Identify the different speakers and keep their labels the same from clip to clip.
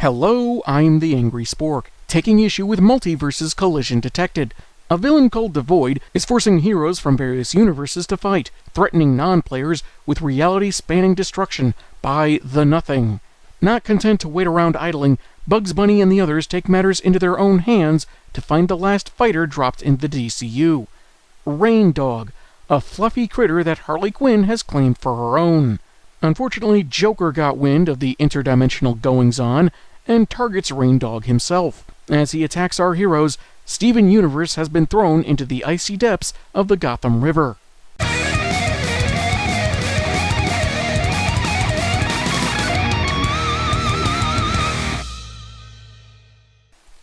Speaker 1: Hello, I'm the Angry Spork, taking issue with Multiversus collision detected. A villain called Devoid is forcing heroes from various universes to fight, threatening non-players with reality-spanning destruction by the Nothing. Not content to wait around idling, Bugs Bunny and the others take matters into their own hands to find the last fighter dropped in the DCU. Rain Dog, a fluffy critter that Harley Quinn has claimed for her own. Unfortunately, Joker got wind of the interdimensional goings-on and targets Rain Dog himself. As he attacks our heroes, Steven Universe has been thrown into the icy depths of the Gotham River.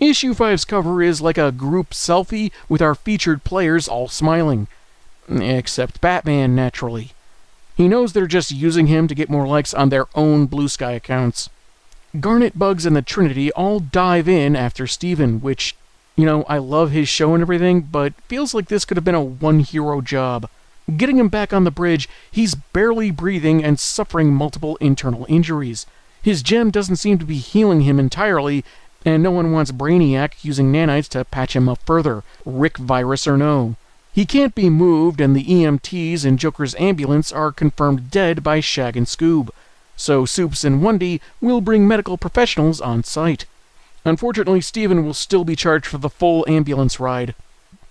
Speaker 1: Issue 5's cover is like a group selfie with our featured players all smiling. Except Batman, naturally. He knows they're just using him to get more likes on their own Blue Sky accounts. Garnet, Bugs, and the Trinity all dive in after Steven, which, I love his show and everything, but feels like this could have been a one-hero job. Getting him back on the bridge, he's barely breathing and suffering multiple internal injuries. His gem doesn't seem to be healing him entirely, and no one wants Brainiac using nanites to patch him up further, Rick virus or no. He can't be moved, and the EMTs in Joker's ambulance are confirmed dead by Shag and Scoob, so Soups and Wendy will bring medical professionals on site. Unfortunately, Steven will still be charged for the full ambulance ride.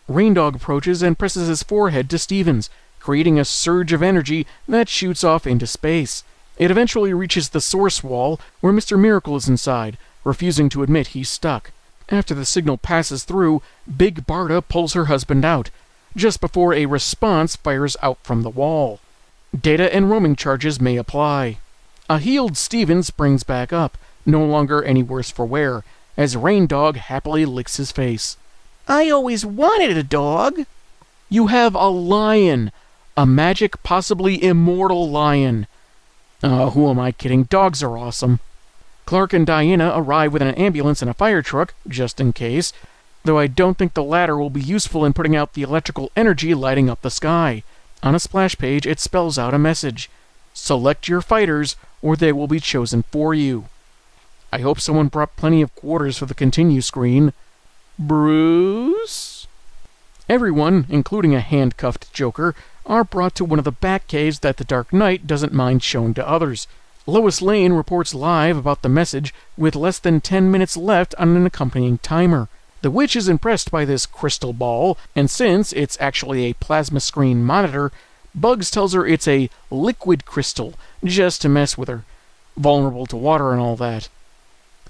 Speaker 1: Rain Dog approaches and presses his forehead to Steven's, creating a surge of energy that shoots off into space. It eventually reaches the source wall, where Mr. Miracle is inside, refusing to admit he's stuck. After the signal passes through, Big Barda pulls her husband out, just before a response fires out from the wall. Data and roaming charges may apply. A healed Steven springs back up, no longer any worse for wear, as Rain Dog happily licks his face.
Speaker 2: I always wanted a dog.
Speaker 1: You have a lion. A magic, possibly immortal lion. Who am I kidding? Dogs are awesome. Clark and Diana arrive with an ambulance and a fire truck, just in case, though I don't think the latter will be useful in putting out the electrical energy lighting up the sky. On a splash page, it spells out a message. Select your fighters, or they will be chosen for you. I hope someone brought plenty of quarters for the continue screen. Bruce? Everyone, including a handcuffed Joker, are brought to one of the Batcaves that the Dark Knight doesn't mind showing to others. Lois Lane reports live about the message with less than 10 minutes left on an accompanying timer. The witch is impressed by this crystal ball, and since it's actually a plasma screen monitor, Bugs tells her it's a liquid crystal, just to mess with her. Vulnerable to water and all that.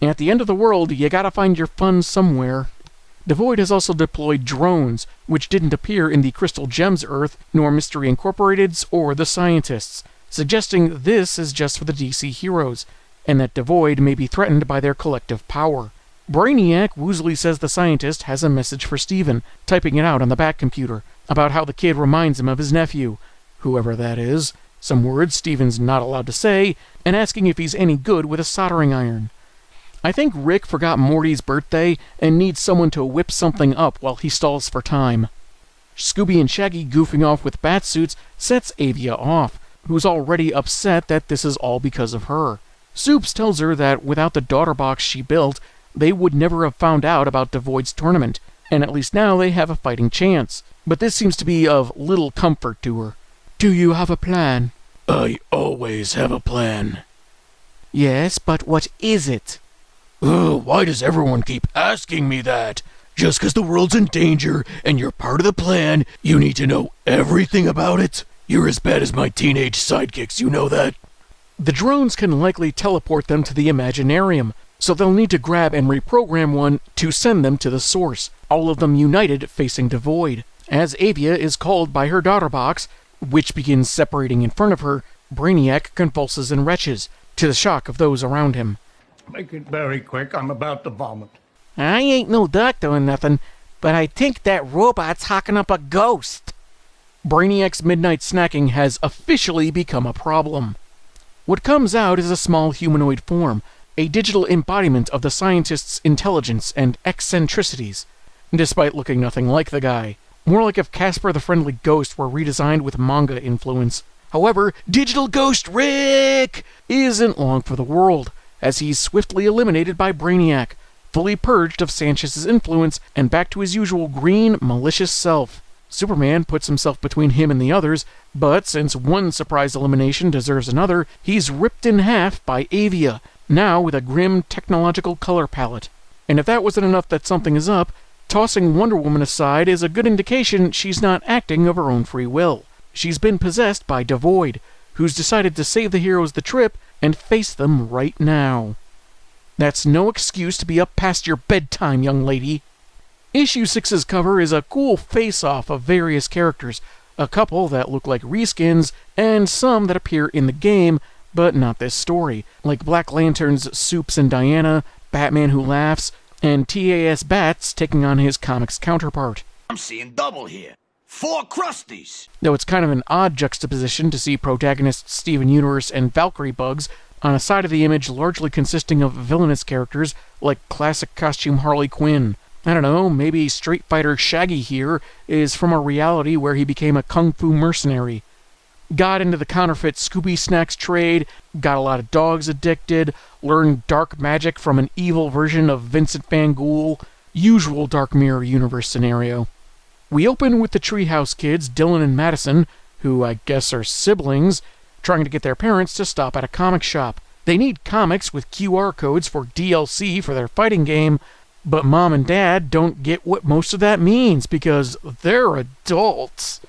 Speaker 1: At the end of the world, you gotta find your fun somewhere. Devoid has also deployed drones, which didn't appear in the Crystal Gems Earth, nor Mystery Incorporated's or the Scientists, suggesting this is just for the DC heroes, and that Devoid may be threatened by their collective power. Brainiac woozily says the Scientist has a message for Steven, typing it out on the Bat computer, about how the kid reminds him of his nephew, whoever that is, some words Steven's not allowed to say, and asking if he's any good with a soldering iron. I think Rick forgot Morty's birthday and needs someone to whip something up while he stalls for time. Scooby and Shaggy goofing off with bat suits sets Avia off, who's already upset that this is all because of her. Soups tells her that without the daughter box she built, they would never have found out about Devoid's tournament, and at least now they have a fighting chance. But this seems to be of little comfort to her. Do you have a plan?
Speaker 3: I always have a plan.
Speaker 2: Yes, but what is it?
Speaker 3: Why does everyone keep asking me that? Just 'cause the world's in danger and you're part of the plan, you need to know everything about it? You're as bad as my teenage sidekicks, you know that?
Speaker 1: The drones can likely teleport them to the Imaginarium, so they'll need to grab and reprogram one to send them to the source, all of them united facing Devoid. As Avia is called by her daughter box, which begins separating in front of her, Brainiac convulses and retches, to the shock of those around him.
Speaker 4: Make it very quick, I'm about to vomit.
Speaker 2: I ain't no doctor or nothing, but I think that robot's hocking up a ghost.
Speaker 1: Brainiac's midnight snacking has officially become a problem. What comes out is a small humanoid form, a digital embodiment of the Scientist's intelligence and eccentricities, despite looking nothing like the guy. More like if Casper the Friendly Ghost were redesigned with manga influence. However, Digital Ghost Rick isn't long for the world, as he's swiftly eliminated by Brainiac, fully purged of Sanchez's influence and back to his usual green, malicious self. Superman puts himself between him and the others, but since one surprise elimination deserves another, he's ripped in half by Avia, now with a grim technological color palette. And if that wasn't enough that something is up, tossing Wonder Woman aside is a good indication she's not acting of her own free will. She's been possessed by Devoid, who's decided to save the heroes the trip and face them right now. That's no excuse to be up past your bedtime, young lady. Issue 6's cover is a cool face-off of various characters, a couple that look like reskins, and some that appear in the game, but not this story, like Black Lantern's Soups and Diana, Batman Who Laughs, and TAS Bats taking on his comics counterpart.
Speaker 5: I'm seeing double here. 4 Krusties!
Speaker 1: Though it's kind of an odd juxtaposition to see protagonists Steven Universe and Valkyrie Bugs on a side of the image largely consisting of villainous characters like classic costume Harley Quinn. I don't know, maybe Street Fighter Shaggy here is from a reality where he became a kung fu mercenary. Got into the counterfeit Scooby Snacks trade, got a lot of dogs addicted, learned dark magic from an evil version of Vincent Van Gogh, usual Dark Mirror universe scenario. We open with the Treehouse kids, Dylan and Madison, who I guess are siblings, trying to get their parents to stop at a comic shop. They need comics with QR codes for DLC for their fighting game, but Mom and Dad don't get what most of that means because they're adults.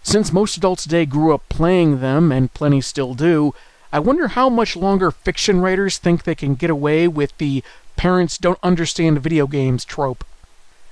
Speaker 1: Since most adults today grew up playing them, and plenty still do, I wonder how much longer fiction writers think they can get away with the parents don't understand video games trope.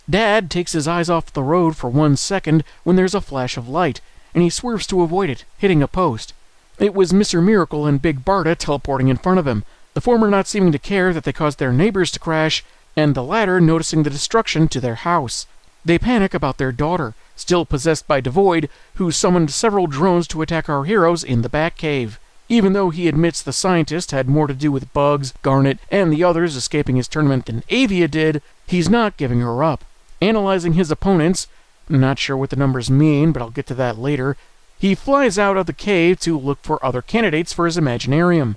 Speaker 1: Dad takes his eyes off the road for 1 second when there's a flash of light, and he swerves to avoid it, hitting a post. It was Mr. Miracle and Big Barda teleporting in front of him, the former not seeming to care that they caused their neighbors to crash, and the latter noticing the destruction to their house. They panic about their daughter, still possessed by Devoid, who summoned several drones to attack our heroes in the Batcave. Even though he admits the scientist had more to do with Bugs, Garnet, and the others escaping his tournament than Avia did, he's not giving her up. Analyzing his opponents, not sure what the numbers mean, but I'll get to that later, he flies out of the cave to look for other candidates for his Imaginarium.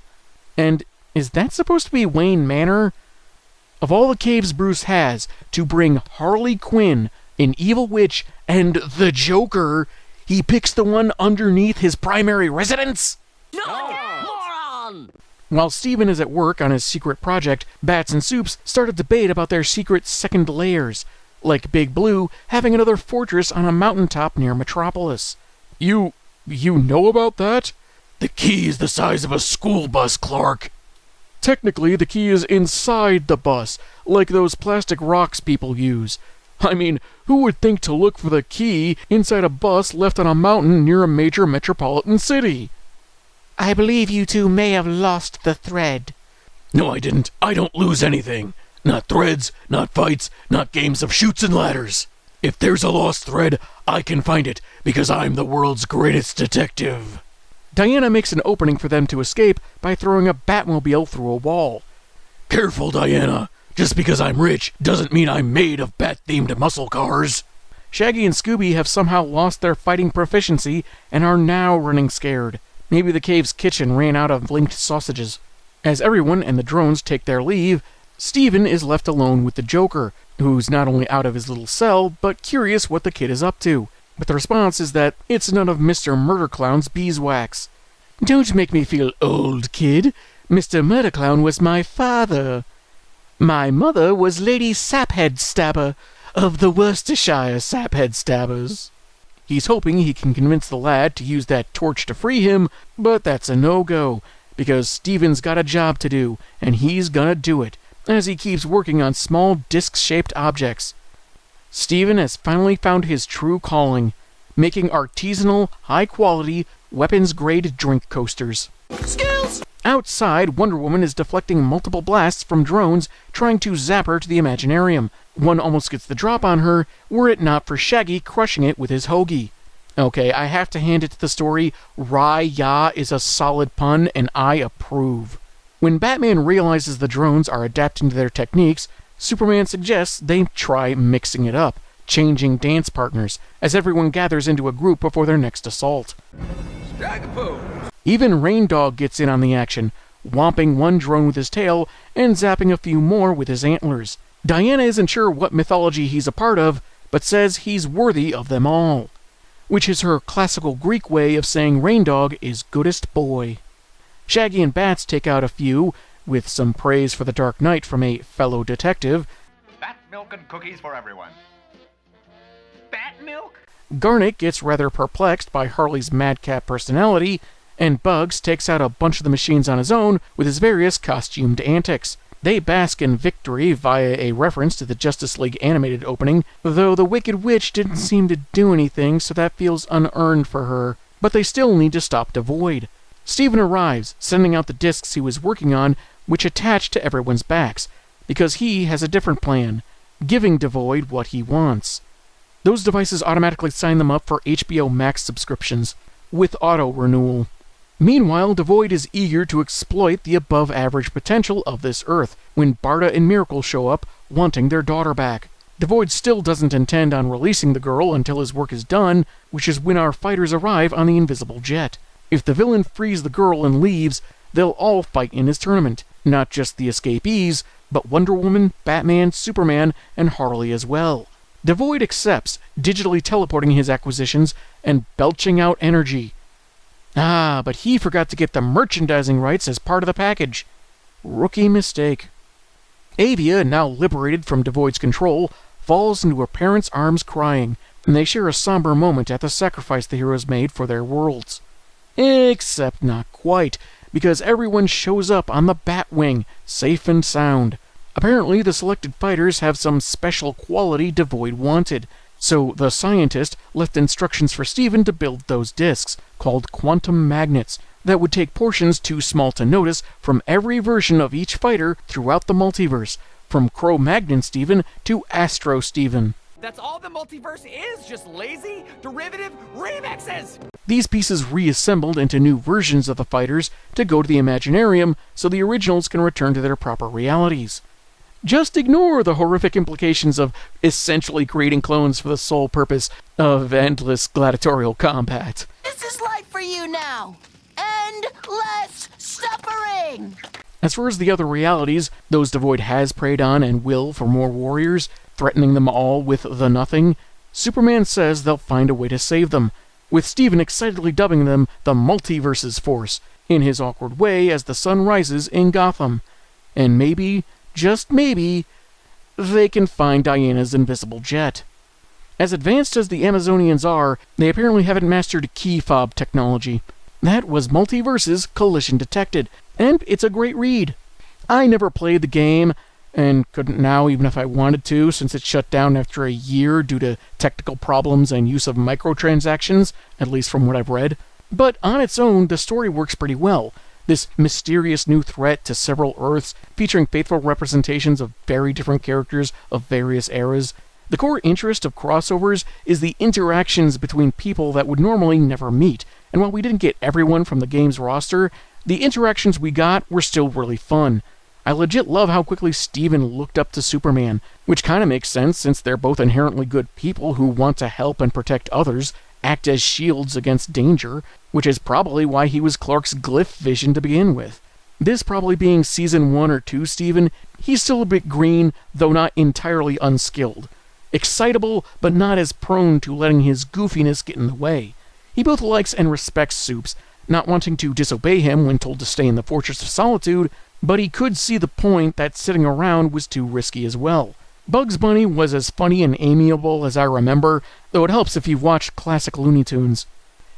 Speaker 1: And is that supposed to be Wayne Manor? Of all the caves Bruce has, to bring Harley Quinn, an evil witch, and the Joker, he picks the one underneath his primary residence?
Speaker 5: Moron!
Speaker 1: While Steven is at work on his secret project, Bats and Soups start a debate about their secret second layers, like Big Blue having another fortress on a mountaintop near Metropolis.
Speaker 3: You know about that? The key is the size of a school bus, Clark.
Speaker 1: Technically, the key is inside the bus, like those plastic rocks people use. I mean, who would think to look for the key inside a bus left on a mountain near a major metropolitan city?
Speaker 2: I believe you two may have lost the thread.
Speaker 3: No, I didn't. I don't lose anything. Not threads, not fights, not games of chutes and ladders. If there's a lost thread, I can find it, because I'm the world's greatest detective.
Speaker 1: Diana makes an opening for them to escape by throwing a Batmobile through a wall.
Speaker 3: Careful, Diana. Just because I'm rich doesn't mean I'm made of bat-themed muscle cars.
Speaker 1: Shaggy and Scooby have somehow lost their fighting proficiency and are now running scared. Maybe the cave's kitchen ran out of linked sausages. As everyone and the drones take their leave, Steven is left alone with the Joker, who's not only out of his little cell, but curious what the kid is up to. But the response is that it's none of Mr. Murder Clown's beeswax.
Speaker 2: Don't make me feel old, kid. Mr. Murder Clown was my father. My mother was Lady Saphead Stabber, of the Worcestershire Saphead Stabbers.
Speaker 1: He's hoping he can convince the lad to use that torch to free him, but that's a no-go, because Steven's got a job to do, and he's gonna do it, as he keeps working on small disc-shaped objects. Steven has finally found his true calling, making artisanal, high-quality, weapons-grade drink coasters.
Speaker 5: Skills!
Speaker 1: Outside, Wonder Woman is deflecting multiple blasts from drones trying to zap her to the Imaginarium. One almost gets the drop on her, were it not for Shaggy crushing it with his hoagie. Okay, I have to hand it to the story. Rah-ya is a solid pun, and I approve. When Batman realizes the drones are adapting to their techniques, Superman suggests they try mixing it up, changing dance partners, as everyone gathers into a group before their next assault. Even Rain Dog gets in on the action, whomping one drone with his tail and zapping a few more with his antlers. Diana isn't sure what mythology he's a part of, but says he's worthy of them all, which is her classical Greek way of saying Raindog is goodest boy. Shaggy and Bats take out a few, with some praise for the Dark Knight from a fellow detective.
Speaker 6: Bat milk and cookies for everyone. Bat milk?
Speaker 1: Garnet gets rather perplexed by Harley's madcap personality, and Bugs takes out a bunch of the machines on his own with his various costumed antics. They bask in victory via a reference to the Justice League animated opening, though the Wicked Witch didn't seem to do anything, so that feels unearned for her. But they still need to stop Devoid. Steven arrives, sending out the discs he was working on, which attach to everyone's backs, because he has a different plan, giving Devoid what he wants. Those devices automatically sign them up for HBO Max subscriptions, with auto-renewal. Meanwhile, Devoid is eager to exploit the above-average potential of this Earth, when Barda and Miracle show up, wanting their daughter back. Devoid still doesn't intend on releasing the girl until his work is done, which is when our fighters arrive on the invisible jet. If the villain frees the girl and leaves, they'll all fight in his tournament, not just the escapees, but Wonder Woman, Batman, Superman, and Harley as well. Devoid accepts, digitally teleporting his acquisitions and belching out energy. But he forgot to get the merchandising rights as part of the package. Rookie mistake. Avia, now liberated from Devoid's control, falls into her parents' arms crying, and they share a somber moment at the sacrifice the heroes made for their worlds. Except not quite, because everyone shows up on the Batwing, safe and sound. Apparently, the selected fighters have some special quality Devoid wanted, so the scientist left instructions for Steven to build those discs, called quantum magnets, that would take portions too small to notice from every version of each fighter throughout the multiverse, from Cro-Magnon Steven to Astro Steven.
Speaker 7: That's all the multiverse is, just lazy, derivative remixes!
Speaker 1: These pieces reassembled into new versions of the fighters to go to the Imaginarium so the originals can return to their proper realities. Just ignore the horrific implications of essentially creating clones for the sole purpose of endless gladiatorial combat.
Speaker 8: This is life for you now. Endless suffering!
Speaker 1: As far as the other realities, those Devoid has preyed on and will for more warriors, threatening them all with the nothing, Superman says they'll find a way to save them, with Steven excitedly dubbing them the MULTIVERSUS force, in his awkward way as the sun rises in Gotham. And maybe, just maybe, they can find Diana's invisible jet. As advanced as the Amazonians are, they apparently haven't mastered key fob technology. That was MULTIVERSUS Collision Detected, and it's a great read. I never played the game, and couldn't now even if I wanted to, since it shut down after a year due to technical problems and use of microtransactions, at least from what I've read. But on its own, the story works pretty well. This mysterious new threat to several Earths, featuring faithful representations of very different characters of various eras. The core interest of crossovers is the interactions between people that would normally never meet, and while we didn't get everyone from the game's roster, the interactions we got were still really fun. I legit love how quickly Steven looked up to Superman, which kinda makes sense since they're both inherently good people who want to help and protect others, act as shields against danger, which is probably why he was Clark's glyph vision to begin with. This probably being Season 1 or 2 Steven, he's still a bit green, though not entirely unskilled. Excitable, but not as prone to letting his goofiness get in the way. He both likes and respects Soups, not wanting to disobey him when told to stay in the Fortress of Solitude, but he could see the point that sitting around was too risky as well. Bugs Bunny was as funny and amiable as I remember, though it helps if you've watched classic Looney Tunes.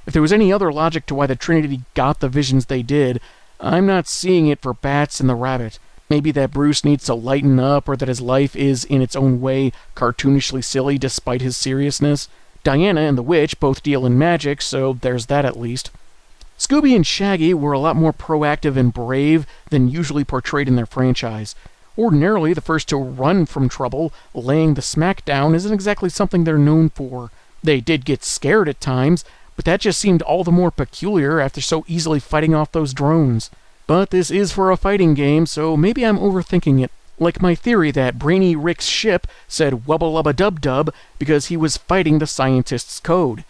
Speaker 1: If there was any other logic to why the Trinity got the visions they did, I'm not seeing it for Bats and the Rabbit. Maybe that Bruce needs to lighten up, or that his life is, in its own way, cartoonishly silly despite his seriousness. Diana and the Witch both deal in magic, so there's that at least. Scooby and Shaggy were a lot more proactive and brave than usually portrayed in their franchise. Ordinarily, the first to run from trouble, laying the smack down, isn't exactly something they're known for. They did get scared at times, but that just seemed all the more peculiar after so easily fighting off those drones. But this is for a fighting game, so maybe I'm overthinking it. Like my theory that Brainy Rick's ship said wubba lubba dub dub because he was fighting the scientist's code.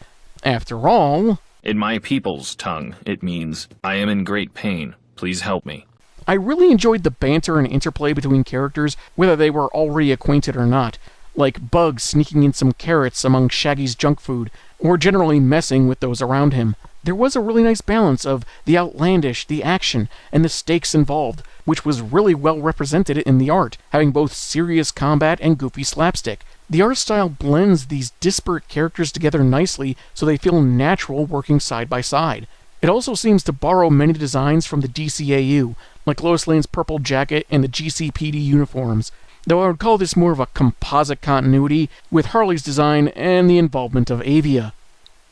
Speaker 1: After all...
Speaker 9: In my people's tongue, it means, I am in great pain. Please help me.
Speaker 1: I really enjoyed the banter and interplay between characters, whether they were already acquainted or not, like Bugs sneaking in some carrots among Shaggy's junk food, or generally messing with those around him. There was a really nice balance of the outlandish, the action, and the stakes involved, which was really well represented in the art, having both serious combat and goofy slapstick. The art style blends these disparate characters together nicely so they feel natural working side by side. It also seems to borrow many designs from the DCAU, like Lois Lane's purple jacket and the GCPD uniforms, though I would call this more of a composite continuity with Harley's design and the involvement of Avia.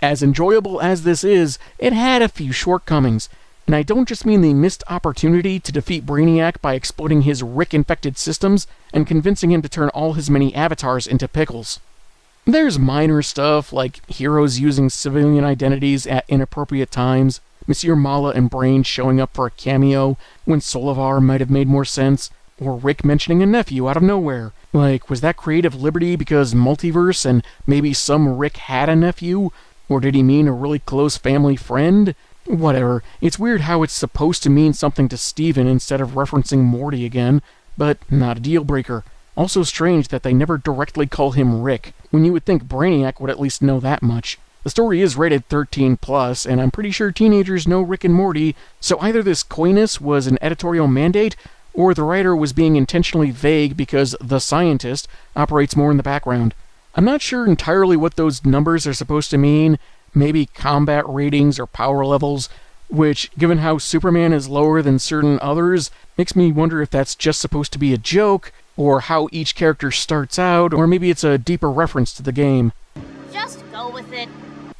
Speaker 1: As enjoyable as this is, it had a few shortcomings, and I don't just mean the missed opportunity to defeat Brainiac by exploiting his Rick-infected systems and convincing him to turn all his many avatars into pickles. There's minor stuff like heroes using civilian identities at inappropriate times, Monsieur Mala and Brain showing up for a cameo when Solivar might have made more sense, or Rick mentioning a nephew out of nowhere. Like, was that creative liberty because multiverse and maybe some Rick had a nephew? Or did he mean a really close family friend? Whatever. It's weird how it's supposed to mean something to Steven instead of referencing Morty again, but not a deal breaker. Also strange that they never directly call him Rick, when you would think Brainiac would at least know that much. The story is rated 13+, and I'm pretty sure teenagers know Rick and Morty, so either this coyness was an editorial mandate, or the writer was being intentionally vague because the scientist operates more in the background. I'm not sure entirely what those numbers are supposed to mean, maybe combat ratings or power levels, which, given how Superman is lower than certain others, makes me wonder if that's just supposed to be a joke, or how each character starts out, or maybe it's a deeper reference to the game.
Speaker 8: Just go with it.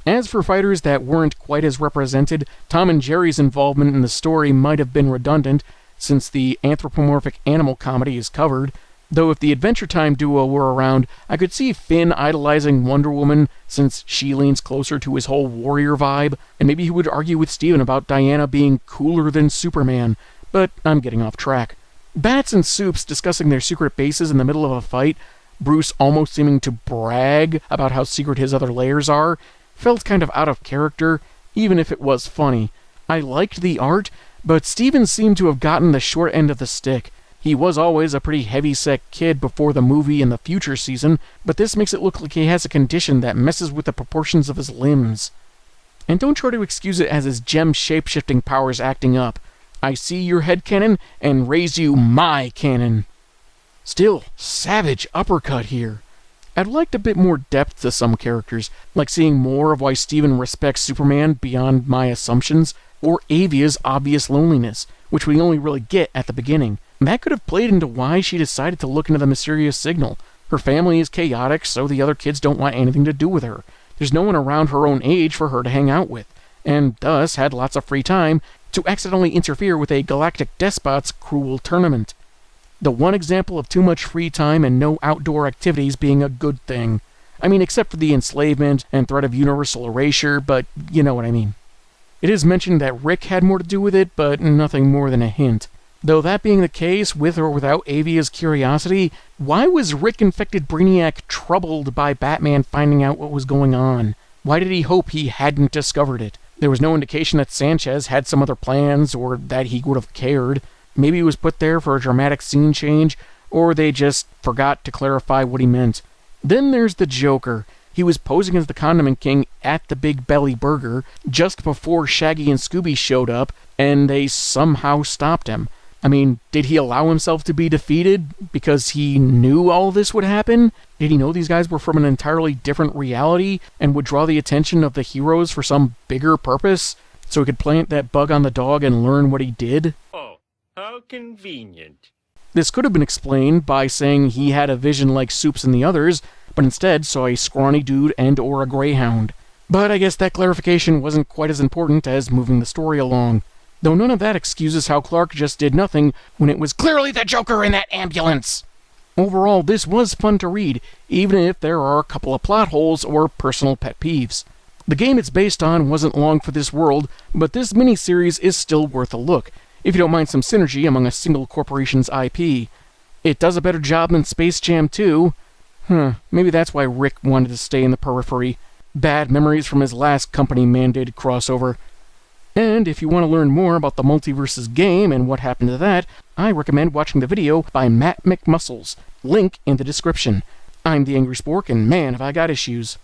Speaker 1: As for fighters that weren't quite as represented, Tom and Jerry's involvement in the story might have been redundant, since the anthropomorphic animal comedy is covered, though if the Adventure Time duo were around, I could see Finn idolizing Wonder Woman, since she leans closer to his whole warrior vibe, and maybe he would argue with Steven about Diana being cooler than Superman, but I'm getting off track. Bats and Soups discussing their secret bases in the middle of a fight, Bruce almost seeming to brag about how secret his other layers are, felt kind of out of character, even if it was funny. I liked the art, but Steven seemed to have gotten the short end of the stick. He was always a pretty heavy-set kid before the movie and the future season, but this makes it look like he has a condition that messes with the proportions of his limbs. And don't try to excuse it as his gem shape-shifting powers acting up. I see your headcanon and raise you my cannon. Still, savage uppercut here. I'd liked a bit more depth to some characters, like seeing more of why Steven respects Superman beyond my assumptions, or Avia's obvious loneliness, which we only really get at the beginning. That could have played into why she decided to look into the mysterious signal. Her family is chaotic, so the other kids don't want anything to do with her. There's no one around her own age for her to hang out with, and thus had lots of free time to accidentally interfere with a galactic despot's cruel tournament. The one example of too much free time and no outdoor activities being a good thing. I mean, except for the enslavement and threat of universal erasure, but you know what I mean. It is mentioned that Rick had more to do with it, but nothing more than a hint. Though that being the case, with or without Avia's curiosity, why was Rick-infected Brainiac troubled by Batman finding out what was going on? Why did he hope he hadn't discovered it? There was no indication that Sanchez had some other plans, or that he would have cared. Maybe he was put there for a dramatic scene change, or they just forgot to clarify what he meant. Then there's the Joker. He was posing as the Condiment King at the Big Belly Burger just before Shaggy and Scooby showed up, and they somehow stopped him. I mean, did he allow himself to be defeated because he knew all this would happen? Did he know these guys were from an entirely different reality and would draw the attention of the heroes for some bigger purpose, so he could plant that bug on the dog and learn what he did?
Speaker 9: Oh, how convenient.
Speaker 1: This could have been explained by saying he had a vision like Soups and the others, but instead saw a scrawny dude and or a greyhound. But I guess that clarification wasn't quite as important as moving the story along. Though none of that excuses how Clark just did nothing when it was clearly the Joker in that ambulance. Overall, this was fun to read, even if there are a couple of plot holes or personal pet peeves. The game it's based on wasn't long for this world, but this miniseries is still worth a look, if you don't mind some synergy among a single corporation's IP. It does a better job than Space Jam 2. Maybe that's why Rick wanted to stay in the periphery. Bad memories from his last company-mandated crossover. And if you want to learn more about the MULTIVERSUS game and what happened to that, I recommend watching the video by Matt McMuscles. Link in the description. I'm the Angry Spork, and man, have I got issues.